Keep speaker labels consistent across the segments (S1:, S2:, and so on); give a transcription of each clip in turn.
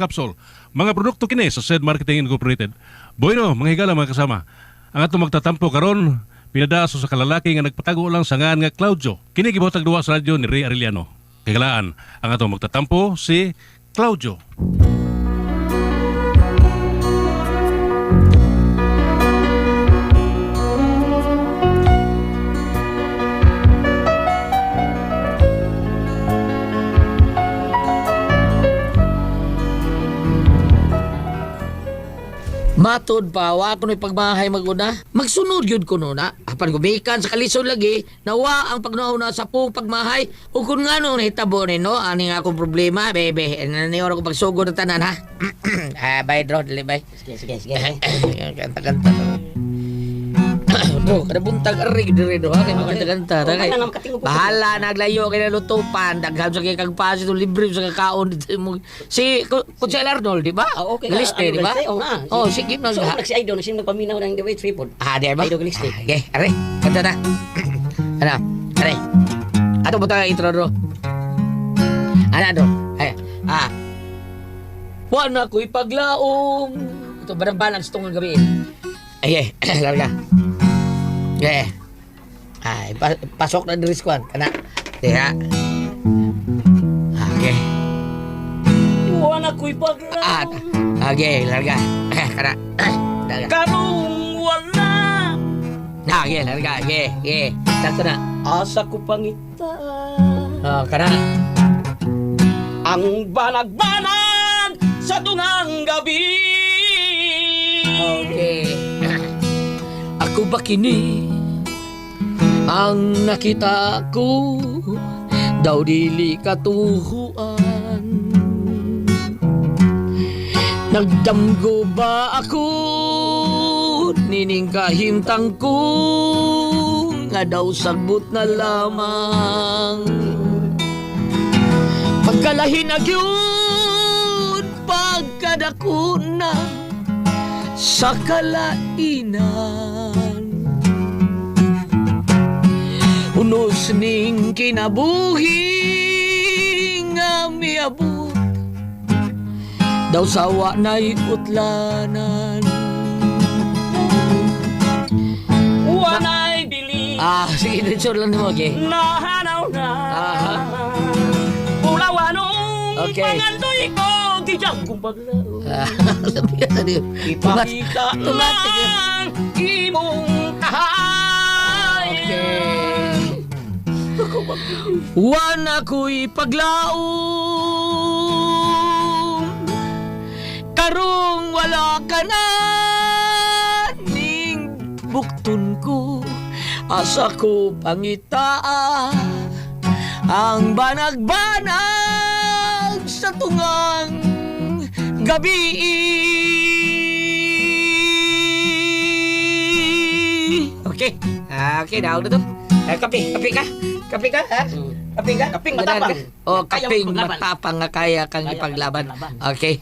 S1: capsule. Mga produkto kini sa SED Marketing Incorporated. Bueno, mga higala mga kasama. Ang atong magtatampo karon pinadaso sa kalalaki nga nagpatago lang sa ngan nga Claudio. Kini gibuhatag duwa sa radyo ni Ray Arellano. Kagalaan, ang atong magtatampo si Claudio.
S2: Matod pa, wa ko no'y pagmahay maguna. Magsunod yun ko na. Apan gumikan sa kalisod lagi, nawa ang pagnauna sa pong pagmahay. O kung nga nung nahitabo ni no, ani nga akong problema, bebe. Naniwara ko pagsugod na tanan, ha? Bye, Dro, dali, bye.
S3: Sige.
S2: Kanta-kanta. Bro, kada buntag arig dire do ha kay magkanta-kanta ta kay. Bahala naglayo kay lutupan, daghan sa kay kag pasit libre sa kakaon dito mo. Si Kuya Arnold, di ba?
S3: Okay.
S2: Galiste, di ba? Oh, sige na.
S3: So, si Idol, sino nagpaminaw ng gawin tripod?
S2: Di ba?
S3: Idol Galiste.
S2: Okay, are. Kanta na. Ano? Are. Ato mo tayo intro do. Ano? Ay. Wala ko'y paglaom. Ito barang-barang sa tungong gabi. Ay, larga. Ay, pasok na diri squad. Kana. Diha. Okay.
S3: Wala ko'y paglaom.
S2: Okay, larga. Kana. Larga.
S3: Karong wala.
S2: Okay, larga. Okay. Sakto na.
S3: Asa ko pangita.
S2: Kana.
S3: Ang banag-banag sa tungang gabi.
S2: Okay. Ako ba kini ang nakita ko daw dili katuhuan. Nagdamgo ba ako nining kahimtang ko nga daw sagbot na lamang. Pagkalahin na gyud pagkadako na sa kalainan. Unos ning kinabuhi nga miabot daw sawa na'y utlanan.
S3: Wana'y bili.
S2: Sige, dito lang mo, okay?
S3: Nahanaw na. Pulawanong
S2: Okay.
S3: pangandoy ko. Tijang kong paglaro.
S2: Sabi ka na niyo.
S3: Ipakita lang imong kahay.
S2: Okay. Wana ko'y paglaom, karong wala ka na, ning buktun ko, asa ko pangitaa, ang banag-banag sa tungang gabi. Okay. Okay, daw na to. Kape ka? Kape ka, ha? Kape ka?
S3: Kaping matapang.
S2: Kaping
S3: Kaya maglaban.
S2: matapang nga kaya kang
S3: Kaya
S2: ipaglaban.
S3: maglaban.
S2: Okay.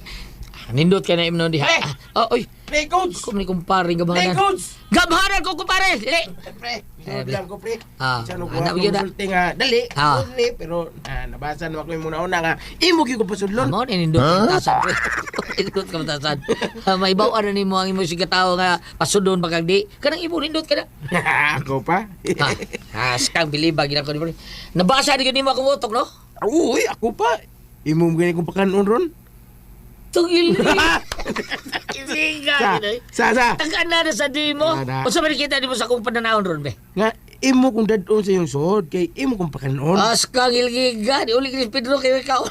S2: Nindot ka na imnon diha.
S3: Pre!
S2: Oy.
S3: Pre, coach!
S2: Kung ni kumpare
S3: Pre,
S2: gabahanan.
S3: coach!
S2: Gabahanan ko kumpare. Dili.
S3: Pre, sunod lang ko, pre. Siya nung
S2: Anak
S3: kuha
S2: yun
S3: ko
S2: na.
S3: sulti nga, dali. Dali, pero nabasa naman ko yung muna-una nga, imugi ko pa sudlon.
S2: Amo ni nindot ka tasan. Nindot ka tasan. May bawaan na nimo ang imo sigataw nga pasudon pagag di. Kanang imo nindot ka na.
S3: Ako pa?
S2: Skang bilibag gina ko ni. Nabasa di nimo akong utok no?
S3: Uy, ako pa. Imong gani kong pakanon ron.
S2: Tungil ni. Isiga.
S3: Sa.
S2: Tagaan na sa di mo.
S3: Ada.
S2: O sa kita di mo sa kong pananahon ron be.
S3: Nga, imo kong dadon sa iyong suod, kay imo kong pakanon.
S2: Askang ilgiga. Di uli Chris Pedro kayo ikaw.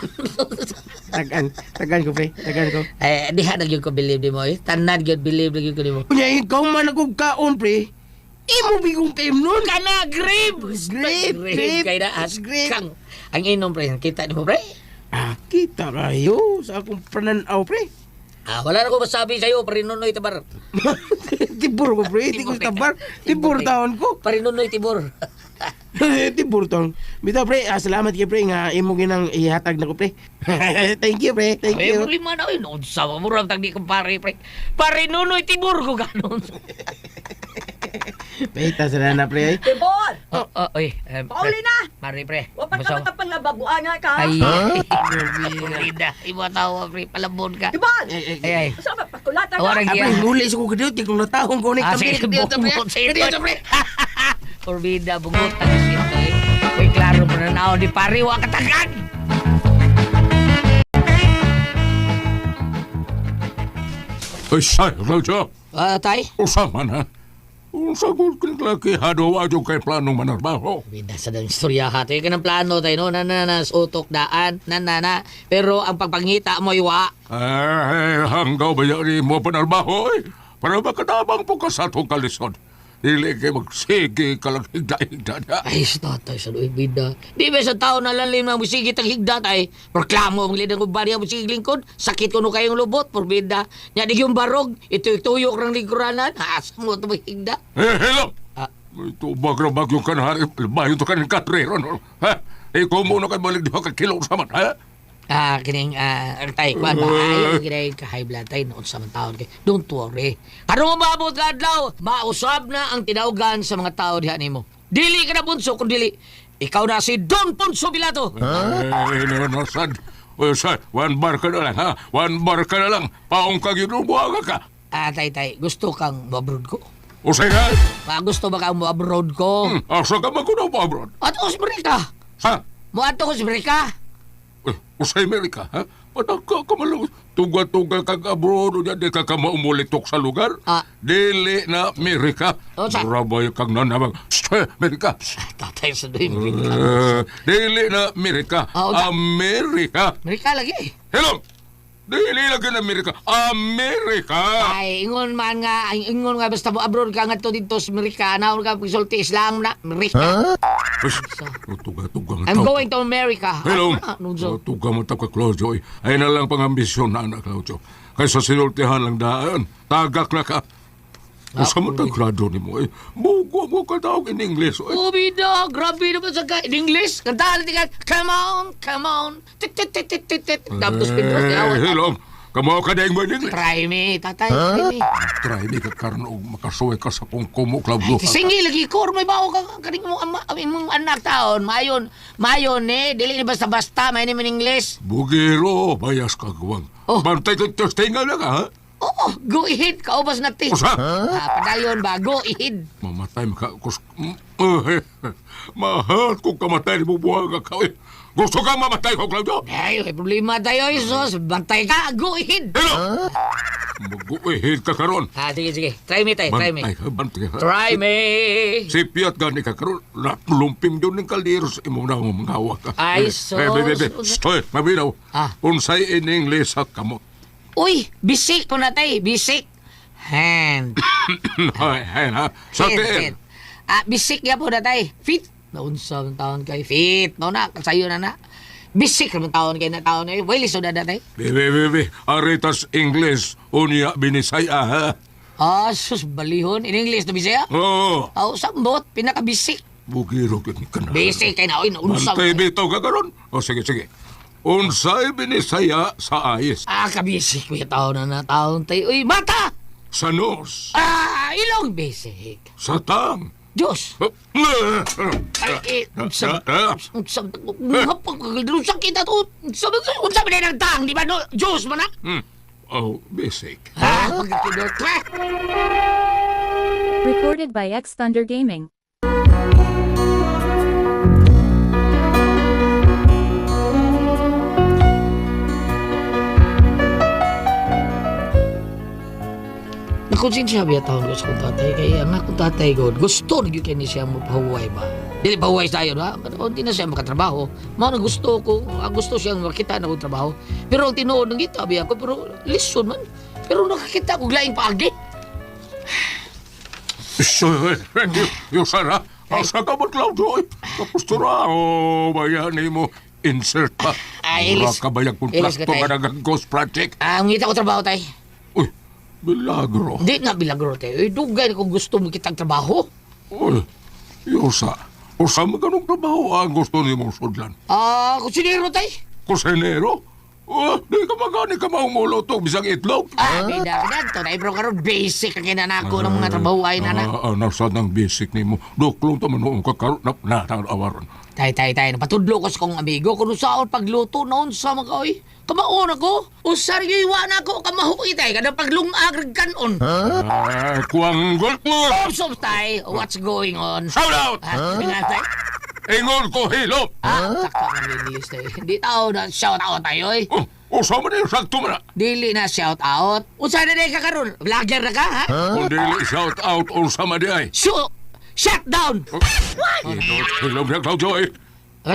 S3: Tagan ko, pre. Tagan ko.
S2: Diha na yun ko believe di mo eh. Tanan yun believe na yun ko di mo.
S3: Kunya, ikaw man akong kaon, pre. Imo bigong kaim nun.
S2: Kana grip.
S3: Grip.
S2: Kaya na
S3: Grip.
S2: askang. Ang inom pre. Kita di mo pre.
S3: Kita kayo sa akong pananaw, pre.
S2: Wala na ko masabi sa'yo. Parinunoy tabar.
S3: Tibur ko, pre. Hindi ko tabar. Tibur taon ko.
S2: Parinunoy tibor.
S3: Tibur taon. Bitaw, pre. Salamat kayo, pre. Nga imo ginang ihatag na ko, pre. Thank you, pre. Thank
S2: Ay,
S3: you.
S2: problema na yun. Noon sa murang tagdi kong pare pre. Parinunoy tibor ko ganon.
S3: Pahita sa na pre ay.
S4: Tibor!
S2: Oy.
S4: Pauli na!
S2: Mari, pre.
S4: Wa pa
S2: Basta-
S4: ka matapang nga babuan nga ka.
S2: Ay, Florida. Ibo tawa, pre. Palabon ka.
S4: Tibor!
S2: Ay.
S4: Sa ba pakulatan
S2: Awa,
S4: ka?
S2: Rang-
S3: Apre, muli sa ko kadiyot, kung natahong ko ni
S2: Ah,
S3: kami.
S2: sige,
S3: Kadiyot, pre.
S2: bungot, sige.
S3: Kadiyot, pre.
S2: Forbida, bungot ang isito eh. Uy, klaro mo na naon di pari, wa katakan.
S5: Ay, say, Rojo.
S2: Tay?
S5: Usama na. Unsa ko kinlaki hado adyo kay planong manarbaho.
S2: Bida sa dalang istorya ha. Ito yung plano tayo, no? Nananas, utok, daan, nanana. Pero ang pagpangita mo, iwa.
S5: Ay, hanggaw ba yan mo panarbaho eh? Para makatabang po ka sa itong kalisod. Dili kay magsige ka lang higda-higda na.
S2: Ay, tatay, sa doy, bida. Di ba sa tao na lalim na musigit ang higda, tay? Proklamo ang lidang kubari ang musigit lingkod. Sakit ko no kayong lubot, porbida. Nya di yung barog, ito tuyok ng lingkuranan. Asa mo ito higda?
S5: Hello!
S2: Ah.
S5: Ito bagrabag yung kanahari. Bayo ito kanin katrero, no? Ha? Ikaw muna kayo balik di ka kilo sa man, ha?
S2: Kining, tay, kuan ba? Ay, ginay ka-high blood tay, noon sa mga taon kay. Don't worry. Karong mababot ka adlaw, mausab na ang tinawgan sa mga tao diha nimo. Dili ka na punso, kung dili, ikaw na si Don Ponso Pilato.
S5: Ay, nanasad. O, say, one bar ka na lang, ha? One bar ka na lang. Paong ka ginubuhaga ka.
S2: Tay, gusto kang abroad ko?
S5: O, say nga,
S2: Gusto ba kang abroad ko?
S5: asa ka magkunaw pa abroad?
S2: At Amerika.
S5: Ha?
S2: Muadto ko sa Amerika.
S5: O sa Amerika, ha? Panak ka kamalang tuga-tuga kag abroad o di ka ka maumulitok sa lugar?
S2: Ah.
S5: Dili na Amerika.
S2: O, sa-
S5: Rabay kag nanabang, Amerika.
S2: Tatay sa doy, Amerika.
S5: Dili na Amerika.
S2: Ah, o, sa-
S5: Amerika.
S2: Amerika lagi.
S5: Hello! Dili lagi na Amerika. Amerika!
S2: Ay, ingon nga basta mo abroad ka nga to dito sa Amerika. Naon ka pagsulti Islam na Amerika.
S5: Tuga-tuga nga
S2: I'm
S5: tao.
S2: going to America.
S5: Hello!
S2: Nunzo.
S5: Tuga mo ka, Claudio. Ay na lang pang-ambisyon na anak, Claudio. Kaysa sinultihan lang daan. Tagak na ka. Usa mo tang grado ni mo eh. Bugo mo ka tawag in English. Eh.
S2: Bida, grabe naman sa in English. Kantahan natin come on. Tit, tit, tit, tit, tit, tit. Tapos pinros ni awat.
S5: Hello. Kamo ka daing mo in English.
S2: Try me, tatay. Try me.
S5: Try me ka karon og makasuway ka sa kung kumo, Claudio.
S2: Singi lagi ko. May bawo ka kaning mong anak taon. Mayon dili ni basta-basta. May naman English.
S5: Bugiro, bayas ka guwang.
S2: Oh.
S5: Bantay ka testinga na ka, ha?
S2: Oo, go ahead. Kaubas na ti.
S5: Usa?
S2: Padayon ba? Go ahead.
S5: Mamatay maka kus mahal kung kamatay mo buhaga ka eh. Gusto kang mamatay ko, Claudio?
S2: Ay, may problema tayo, Isos. Bantay ka. Go ahead.
S5: Hello! Mag-uihid ka karon.
S2: Sige. Try me, tay. Try me.
S5: Bantay ka, bantay ka.
S2: Try me.
S5: Si Piat gani ka karon, lumpim yun ng kaldero sa imo na mga ka.
S2: Ay, sos.
S5: Stoy, mabinaw.
S2: Ah.
S5: Unsay in English sa kamo.
S2: Uy, bisik po na tay. Bisik. Hand.
S5: Ay, ha. Sa tiin.
S2: Bisik ya po na tay. Feet. Naunsang taon kay feet. No na, kasayo na na. Bisik naman taon kay na taon na yun. Well, iso na tay.
S5: Bibi. Aritas English. Unya binisaya, ha.
S2: Sus, balihon. In English na bisaya?
S5: Oo.
S2: Sambot. Pinakabisik.
S5: Bugiro yun ka na.
S2: Bisik kay na. Uy, naunsang.
S5: Bantay bitaw ka karon. O, sige. Unsay binisaya sa ayes.
S2: Kabisik. May taon na taon tayo. Uy, mata!
S5: Sa nos.
S2: Ilong bisik.
S5: Sa tang.
S2: Diyos. Ay, unsang kita to. Unsang na ng tang, di ba no? Diyos man na.
S5: Oh, basic.
S2: Pagkakidot.
S6: Recorded by X Thunder Gaming.
S2: Nakonsensya biya taon ko sa kong tatay. Kaya nga kong tatay ko, gusto na yun siya mo pahuway ba? Dili pahuway tayo na. Hindi na siya makatrabaho. Mga na gusto ko, gusto siyang makita na kong trabaho. Pero ang tinuod ng kita biya ko, pero listen man. Pero nakakita ko laing paagi.
S5: Yung Sara, asa ka ba, Claudio? Tapos tura, bayan mo, insert pa. Mura ka ba yung kontrakto ka ng Ghost Project?
S2: Ang ngita ko trabaho tay.
S5: Uy, milagro.
S2: Hindi nga bilagro tay. Dugay na kung gusto mo kitang trabaho.
S5: Uy, Yosa, usa mo ganong trabaho ang gusto ni mong sudlan?
S2: Kusinero tay.
S5: Kusinero? Di ka magani ka maumuluto, bisang itlog.
S2: Bida ka to. Dahil bro karon basic ang kinanako ng mga trabaho ay nana.
S5: Nasa ng basic ni mo. Duklong ta manuong ka karon na awaron.
S2: Tay. Napatudlo ko sa kong amigo. Kung saan pagluto noon sa mga oy. Kamaon ako. Usar yung iwan ako. Kamahuki tay. Kada paglungag kanon.
S5: Kuwanggol mo!
S2: Stop, tay. What's going on?
S5: Shout out!
S2: Tay.
S5: Ingon ko hilop!
S2: Taka ka nilis tay. Hindi tao na shout out tayo eh.
S5: Usa man yung sakto man na.
S2: Dili na shout out. Usar na ka karon. Vlogger na ka ha?
S5: Kung dili shout out, usa man di ay.
S2: Shut down!
S5: Hilop na Claudio eh.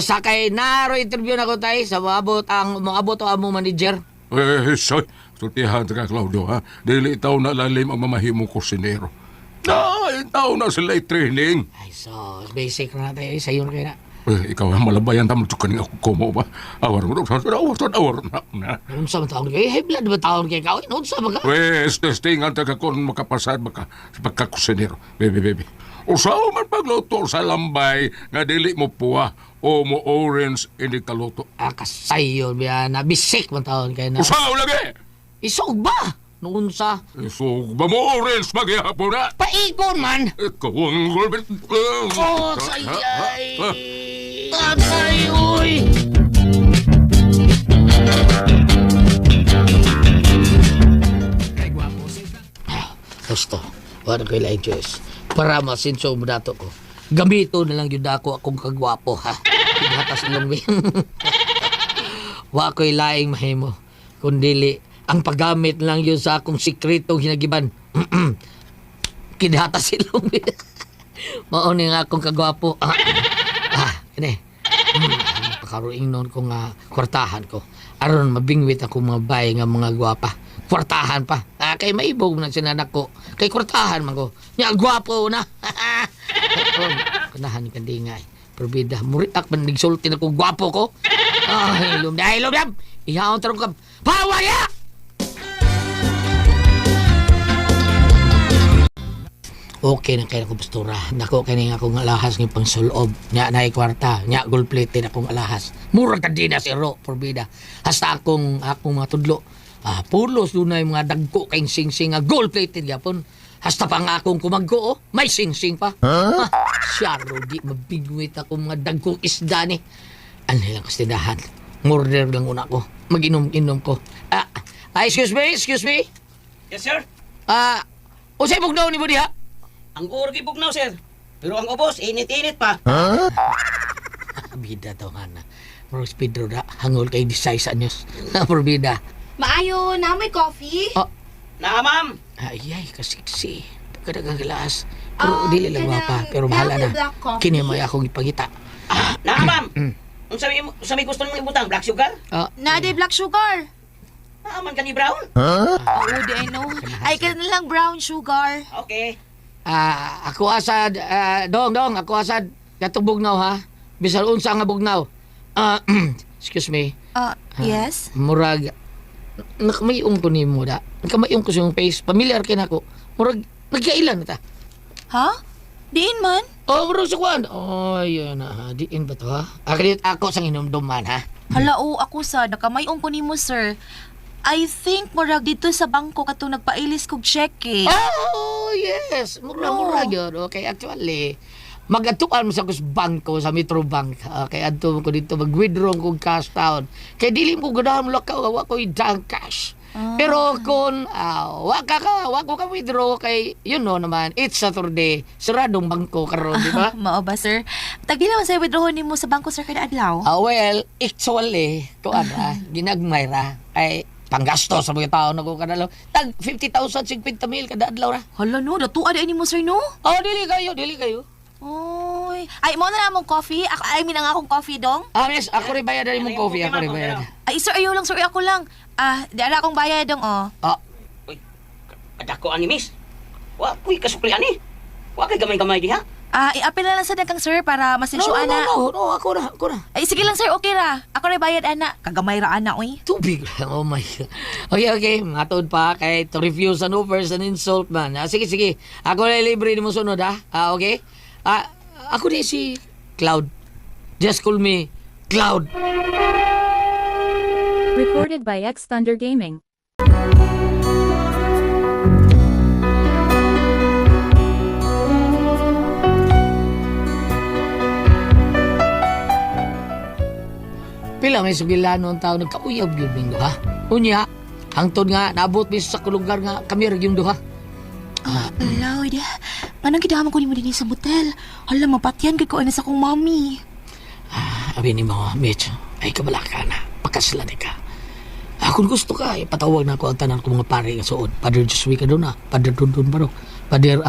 S2: Sa kay naro interview na ko tay sa maabot ang among manager.
S5: Soy, sultihan ka Claudio ha. Dili itaw na lalim ang mamahimong kusinero. Itaw na sila training.
S2: Ay so, basic na tayo sa iyo kaya na.
S5: Ikaw ang malabayan tamang tukaning ako kumo ba? Awar mo awar na.
S2: Noon sa taon kayo, blood ba taon kayo kawin? Noon sa mga?
S5: Testing ang taga kung makapasad maka sa pagkakusinero. Bebe. Usaw man pagluto sa lambay nga dili mo puwa o mo orange hindi kaluto.
S2: Kasayo biya na bisik man taon kayo na.
S5: Usaw lagi!
S2: Isog ba? Noon sa?
S5: So, ba mo orange maghihapon na?
S2: Paikon man!
S5: Ikaw ang gulbit.
S2: Sayay! Tatay, uy! Gusto, wala ko ilang choice. Para masinso mo dato ko. Gamito na lang yun ako akong kagwapo, ha? Pinatas lang mo Wa ko ilaing mahimo. Kundili, ang paggamit lang yun sa akong sikretong hinagiban. Kinhatas silong Mauni nga akong kagwapo. Kani. Pakaruing noon ko nga kwartahan ko. Aron mabingwit ako mga bayi nga mga gwapa. Kwartahan pa. Kay maibog na sinanak ko. Kay kwartahan man ko. Nya gwapo na. Kanahan ka di nga. Probida. Muritak man nagsulti na kong gwapo ko. Hilom. Ihaon tarong ka. Pawaya! Okay na kayo akong pastura. Nako kay nga akong alahas ng pangsulob. Nya na kwarta. Nya gold plated akong alahas. Murag ka din na si Ro. Probida. Hasta akong matudlo. Pulos doon na yung mga dagko kayong sing-sing nga gold-plated yapon. Hasta pa nga akong kumagko, may sing-sing pa. Syaro, di mabigwit ako mga dagkong isda ni. Ano lang kastinahan? Murder lang una ko. Mag-inom-inom ko. Excuse me?
S7: Yes, sir.
S2: Usay bugnaw ni mo diha?
S7: Ang urgi bugnaw, sir. Pero ang ubos, init-init pa.
S2: Bida to, hana. Maros Pedro da, hangol kay 16 anyos. Bida.
S8: Maayo na may coffee?
S7: Na, ma'am.
S2: Ay, kasiksi. Pagkadagang gilaas. Pero dili lang pa. Pero bahala na. Kini mo akong ipangita.
S7: Na, ma'am. Ang sabi gusto mong ibutang, black sugar?
S8: Na di black sugar.
S7: Naaman ka ni brown?
S8: Oo, di I know. Ay, ka na lang brown sugar.
S7: Okay.
S2: Ako asad, dong, ako asad. Katong bugnaw ha. Bisal unsa nga bugnaw. Excuse me.
S8: Yes?
S2: Murag, nakamayong ko ni mo da. Nakamayong ko sa yung face. Familiar kin ako. Murag, nagkailan na ta.
S8: Ha? Diin man?
S2: Murag sa kwan. Yan na ha. Diin ba to ha? Akredit ako sang inomduman ha.
S8: Hala, ako sa nakamayong ko ni mo, sir. I think murag dito sa bangko katong nagpailis kog cheque.
S2: Yes. Murag yun. Okay, actually, mag-atuan mo sa kus bangko sa Metro Bank. Kaya adto ko dito mag-withdraw kong cash down. Kaya dili mo ganahan mo lakaw, wa ko i-junk cash. Pero kung wa ko ka withdraw kay naman, it's Saturday, saradong bangko karon, di ba?
S8: Mao ba, sir? Tagdi naman sa withdraw nimo sa bangko, sir, kada adlaw.
S2: Well, actually, ginagmay ra ay panggasto sa mga tao na ko kadalaw. Tag 50,000, 50,000 kada adlaw ra.
S8: Hala no, datuan ani mo, sir, no?
S2: Dili kayo.
S8: Oy. Ay, mo na namong coffee. I mean, ang akong coffee, dong.
S2: Yes, ako rin bayad rin mong coffee. Ako rin bayad.
S8: Ay, sir, ayaw lang, sir. Ako lang. Dala akong bayad, dong, oh.
S7: Uy, kadako ani, miss. Wa ko'y kasukli ani. Wa kay gamay-gamay diha.
S8: I-apel na lang sa dagang, sir, para masinsyuan na.
S2: No, ako na.
S8: Ay, sige lang, sir. Okay ra. Ako rin bayad, ana. Kagamay ra, ana, oy.
S2: Tubig lang, oh my God. Okay. Matod pa kay to refuse an offers and insult man. Sige. Ako na libre ni mo sunod, ha? Okay? Ako din si Cloud. Just call me Cloud.
S6: Recorded by X Thunder Gaming.
S2: Pila may sugilano ang tao nagkauyab yun ning duha. Unya, hangtod nga naabot mi sa lugar nga kami ra yung duha.
S8: Alaw, ida. Anong kidaman ko ni mo din sa motel? Hala, mapatyan ko na sa kong mami.
S2: Abi ni mga Mitch, ay kabalaka na. Pakaslan ka. Kung gusto ka, ipatawag na ako ang tanan ko mga pare nga suod. Pader Josué ka doon Pader Dundun ba Pader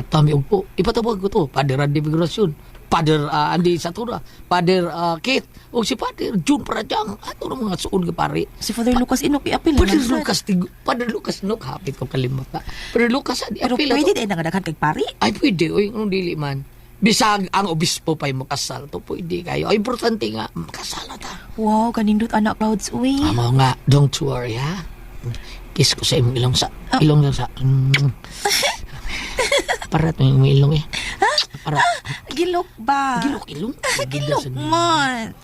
S2: Tommy Ugpo. Ipatawag ko to. Pader Andy Migrasyon. Pader Andy Satura. Pader Kit. O si Pader June Pradjang. Ato ng mga suod nga pare.
S8: Si Father Lucas Inok iapil
S2: Pader Lucas Inok. Hapit ko kalimot na. Pader Lucas Adi
S8: Pero
S2: apil
S8: pwede din nangadakan kay pari.
S2: ay pwede. Oy, anong dili man. Bisag ang obispo pa'y makasal to pwede kayo. Ay, importante nga, makasal na ta.
S8: Wow, kanindot anak Clouds, uy.
S2: Amo nga, don't worry ha. Kiss ko sa imong ilong sa, ilong lang sa. Parat mo yung ilong eh. Parat.
S8: Gilok ba?
S2: Gilok, ilong.
S8: Gilok man.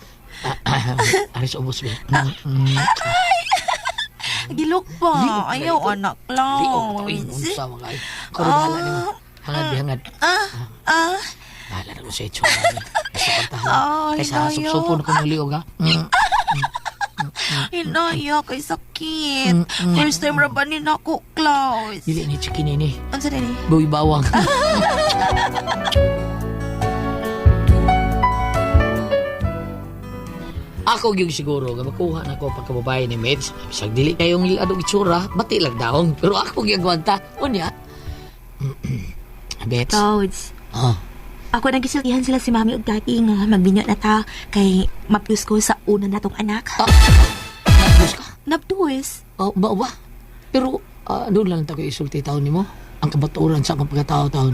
S2: Aris ubos ba?
S8: Gilok ba?
S2: Gilok ba
S8: Ayaw,
S2: ito?
S8: anak
S2: Di ko ito
S8: Clouds.
S2: inunsa mga ay. Karoon hala ni mo. Hangad bihangad. Bahala na ko sa itsura. Kaysa pantahan.
S8: Ay,
S2: Kaysa
S8: nayo.
S2: supsupon ko ng liog ha.
S8: Hinaya kay sakit. First time rabanin ako, Clouds.
S2: Dili ni chikin ini.
S8: Ano sa dali?
S2: Buwi bawang. Ako yung siguro nga makuha na ko pagkababae ni Meds. Bisag dili kayong adong itsura, bati lang daong. Pero ako yung gwanta. Unya. Bets.
S8: Clouds.
S2: Oh.
S8: Ako nagisultihan sila si Mami ug Daddy nga magbinyo na ta kay mapus ko sa una natong anak.
S2: Nagpus ka?
S8: Nabduwis.
S2: Oh, ba? Pero doon lang tayo isulti taon ni mo. Ang kabaturan sa akong pagkatao-taon.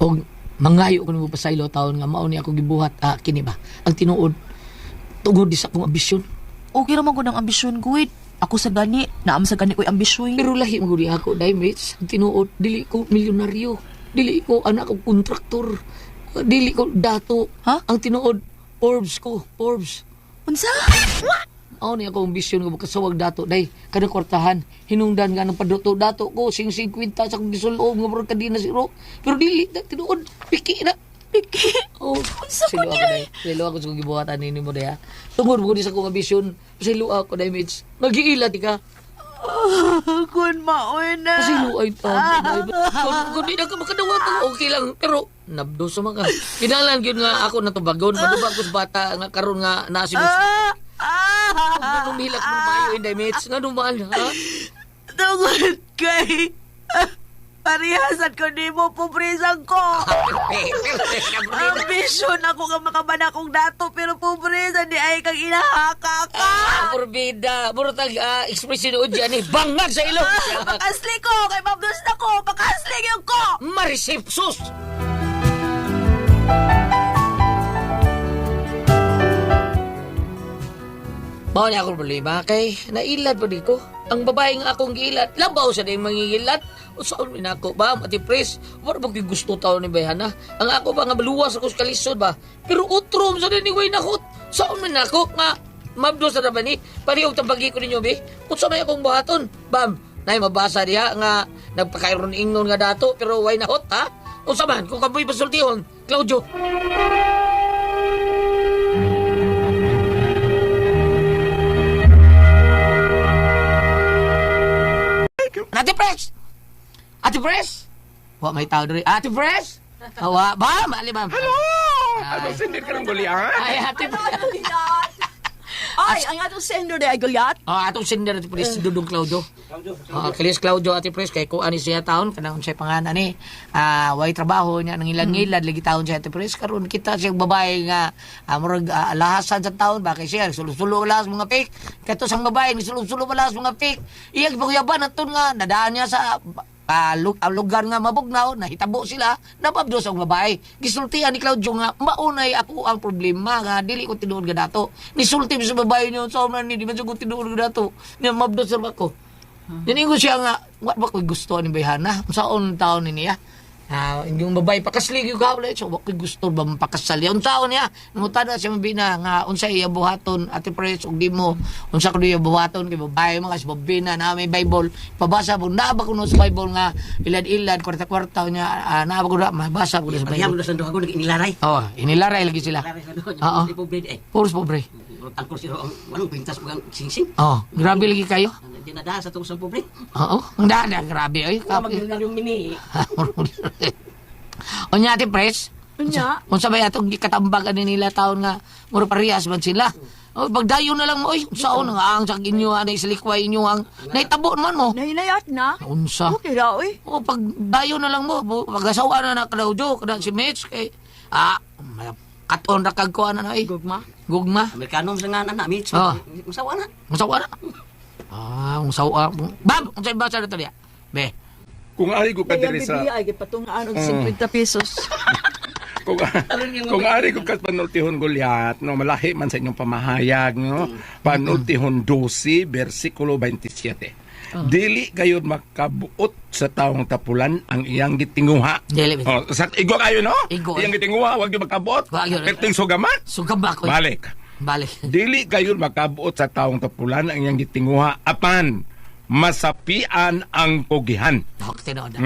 S2: O mangayo ko nimo pasaylo taon nga mao ni ako gibuhat kini ba. Ang tinuod tungod di sa akong ambisyon.
S8: Okay raman ko ng ambisyon ko. Ako sa gani, naam sa gani ko'y ambisyon.
S2: Pero lahi mo gudi ako, dahil mates, ang tinuod, dili ko milyonaryo. Dili ko anak ko kontraktor. Dili ko dato.
S8: Ha?
S2: Ang tinuod, Forbes ko. Forbes.
S8: Unsa?
S2: Ako ni ako ambisyon ko makasawag dato. Dahil kanang kwartahan, hinungdan nga ng paduto. Dato ko, sing 50 sa akong gisuloob nga marang kadina zero. Pero dili, tinuod, piki na.
S8: Piki.
S2: Oh,
S8: Unsa ko
S2: silo ako
S8: niya?
S2: dahil. Silo ako sa gibuhatan ni mo dahil. Tungod mo ko sa akong ambisyon. Silo ako dahil, mates. Mag-iilat ka.
S8: Kun maoy na.
S2: Kasi luay ta. Kung di na ka makadawat ako, okay lang. Pero, nabdo sa mga. Kinalan yun nga ako na tubagon. Madubag ko sa bata nga karon nga nasimos. Ganun hilak mo mayo inday mates. Nga dumaan ha?
S8: Tungod kay parihasan ko di mo pubrisan ko. Ambisyon ako nga makabana kong dato pero pubrisan di ay kang inahaka ka.
S2: Purbida. Murutag ekspresyon o dyan eh. Bangag sa ilong.
S8: Pakasli ko kay mabdos na ko. Pakasli yung ko.
S2: Marisipsus. Mao niya akong problema kay nailad pa di ko. Ang babae nga akong giilat, labaw sa din mangingilat. O saan min ako ba, Mati Pres? Wala ba gusto tao ni Bayhana? Ang ako ba nga maluwas ako sa kalisod ba? Pero utrom sa din ni Way nakot. Saan min ako nga mabdo sa naman ni? Parihog tambagi ko ninyo, be? Kung sa may akong buhaton, bam, nay mabasa diha nga nagpakairon ingnon nga dato pero way nahot, ha? O sa man, kung kapoy pasultihon, Claudio. Ate Pres! Ate Pres! Wa may tao diri. Ate Pres! Wa ba? Mali ba? Hello!
S3: Ano sindir ka ng gulian?
S2: Ay, Ate Pres!
S4: Ay, ang atong sender de ay Goliath.
S2: Atong sender Ate Pres, Dudong Claudio. Kilis Claudio Ate Pres, kay ko ani siya taon, kanang siya pangalan ni. Way trabaho niya, nang ilang-ilad, lagi taon siya Ate Pres. Karon kita siyang babae nga, murag lahasan sa taon, bakit siya, sulo-sulo lahas mga pik. Kato sang babae, ni sulo-sulo lahas mga pik. Iyag pagyaban naton nga, nadaan niya sa lugar nga mabugnaw, nahitabo sila, napabdo sa babae. Gisultihan ni Claudio nga, maunay ako ang problema nga, dili ko tinuod nga dato. Nisulti sa babae niyo, sa man ni, di man siya ko tinuod nga dato. Niya mabdo sa ako. Yan ko siya nga, what ba ko gusto ni Bayhana? Sa taon ni niya? Yung babae pakaslig yung gawla so wak gusto ba mapakasal yung taon niya nangutan na siya mabina nga unsa iya buhaton ati pres ug di mo unsa kuno iya buhaton kay babae mga sibabina na may Bible pabasa mo na ba kuno sa Bible nga ilad-ilad kwarta-kwarta niya na ba kuno mabasa kuno sa
S7: Pahiyam
S2: Bible
S7: na sa duha ko inilaray.
S2: oh inilaray lagi sila
S7: Laray sa duha.
S2: Oo.
S7: Hindi pobre eh.
S2: puros pobre
S7: Tangkol si Roong. Anong pintas mo ang singsing?
S2: oh grabe lagi kayo
S7: Hindi na dahil sa tungkol sa pobre.
S2: oo ang dada grabe ay
S7: Wala magdala yung mini.
S2: Unya ati pres
S4: Unya?
S2: Unsa ba atong gikatambagan ni nila taon nga mura parehas man sila. Oh, pagdayon na lang mo oy saon nga ang sa inyo ani silikway inyo ang naitabo man mo.
S4: Nahinayat na?
S2: Unsa?
S4: Okay ra, oy.
S2: O pagdayon na lang mo pagasawa na Claudio kada si Mitch kay katon ra kag kuan na ay
S4: Gugma?
S2: gugma.
S7: Amerikano sa nga na Mitch.
S2: Oo.
S7: Masawa na.
S2: Musawa na. Musawa. Bab, unsa ba sa dito dia? Be.
S5: Kung ari ko
S4: Kaya
S5: kadiri sa
S4: bibiyay, patungaan og 50 pesos.
S5: kung ari ko kat panultihon Goliath no malahi man sa inyong pamahayag no panultihon 12 bersikulo 27. Dili kayo makabuot sa taong tapulan ang iyang gitinguha.
S2: Dili.
S5: Sa igo kayo no?
S2: Igo.
S5: Iyang gitinguha wag gyud makabuot.
S2: Wag gyud.
S5: Perting sugamat.
S2: Sugaba ko.
S5: Balik.
S2: Balik.
S5: Dili kayo makabuot sa taong tapulan ang iyang gitinguha apan masapian ang pugihan.
S2: Hok tinuod.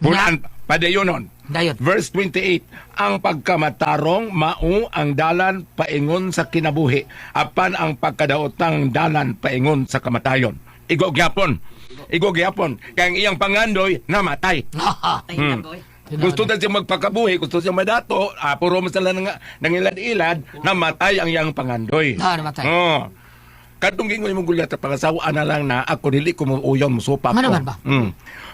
S5: Bulan padayonon.
S2: Dayon.
S5: Verse 28, ang pagkamatarong mao ang dalan paingon sa kinabuhi, apan ang pagkadaotang dalan paingon sa kamatayon. Igo gyapon, kaya ang iyang pangandoy namatay.
S7: Tahinan ko eh.
S5: Gusto na siya magpakabuhi, gusto siya madato, puro mo sila nangilad-ilad, namatay ang iyang pangandoy.
S2: Namatay.
S5: Katong gingon mo gulat pangasawaan na lang na ako dili ko mo uyong musupa ko.
S2: Ano naman ba?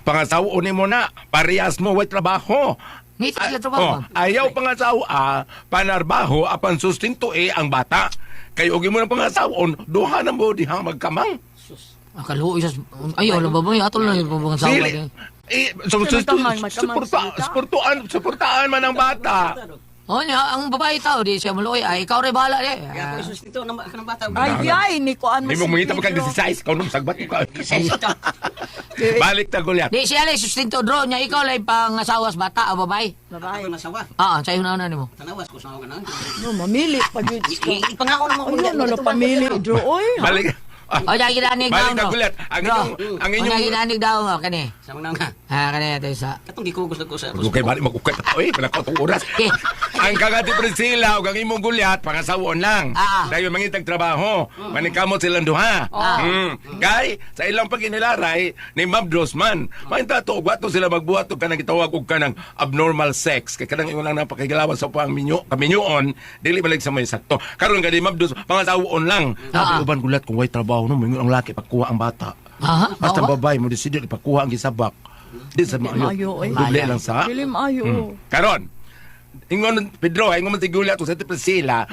S5: Pangasawaan ni mo na, parehas mo way trabaho.
S2: Ngito sila trabaho.
S5: Ayaw pangasawa, panarbaho, apan sustinto ang bata. Kayo ugi mo ng pangasawon, duha na mo dihang magkamang.
S2: Akaluoy sa ayo lang baboy atol na yung pangasawa.
S5: Dili. Suportaan man ang bata.
S2: Oh niya ang babae tao di siya maluoy ay ikaw rin bahala di.
S7: Kaya ako isustinto ng bata.
S4: Ay, ni kuan
S5: Hindi mo mangita pagka 16, kau nung sagbat ko. Balik ta Goliath.
S2: Di siya lang sustinto draw niya ikaw lang pangasawa sa bata o babae.
S7: Ako nasawa.
S2: Sa'yo na nimo.
S7: Tanawas ko sa ako na.
S4: No, mamili pa yun.
S7: Ipangako naman ko.
S4: Ayun, ano pamili, Dro, oy.
S5: Balik.
S2: O diyan ginanig daw.
S5: Balik ta
S2: no?
S5: Goliath. Ang
S2: Diyan
S5: inyong
S2: ginanig daw mo kani.
S7: Sama na nga.
S2: Kani ito isa.
S7: Katong di ko gusto ko sa
S5: Okay, balik magkukat ako wala ko itong oras.
S2: Okay.
S5: Ang kagati Priscilla o ang imong Goliath, pangasawon lang. Dahil mangitag trabaho, manikamot silang duha. Kay, sa ilang paginilaray, ni Ma'am Drosman, mainta to, wato sila magbuhat o kanang itawag o kanang abnormal sex. Kaya kanang iwan lang napakigalawan sa pang kaminyoon, dili balik sa may sakto. Karon ka ni Ma'am Drosman, pangasawon lang. Sabi uban Goliath, kung way trabaho, no, mingon ang laki, pagkuha ang bata. Basta babae mo, desidio, ipagkuha ang gisabak. Di sa maayo. Doble lang sa.
S4: Dili maayo.
S5: Karon, ingon Pedro, ingon man si Goliath o sa Priscilla,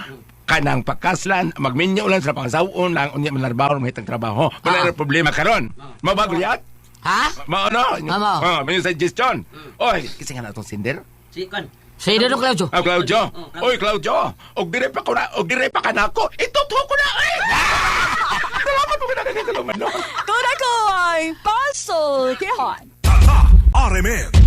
S5: kanang pakaslan, magminyo lang sa pangasawon lang, unya manarbaho, mahitang trabaho. Wala na problema karon. Maba Goliath? Maano? May suggestion. Oy, kasi nga na itong Cinder.
S7: Si Kwan.
S2: Say na Claudio.
S5: Claudio. Oy, Claudio. Og dire pa ka na ako. Itutuho ko na. Salamat mo ka na kanina.
S4: Kuna ko ay puzzle, kihan.
S9: RMN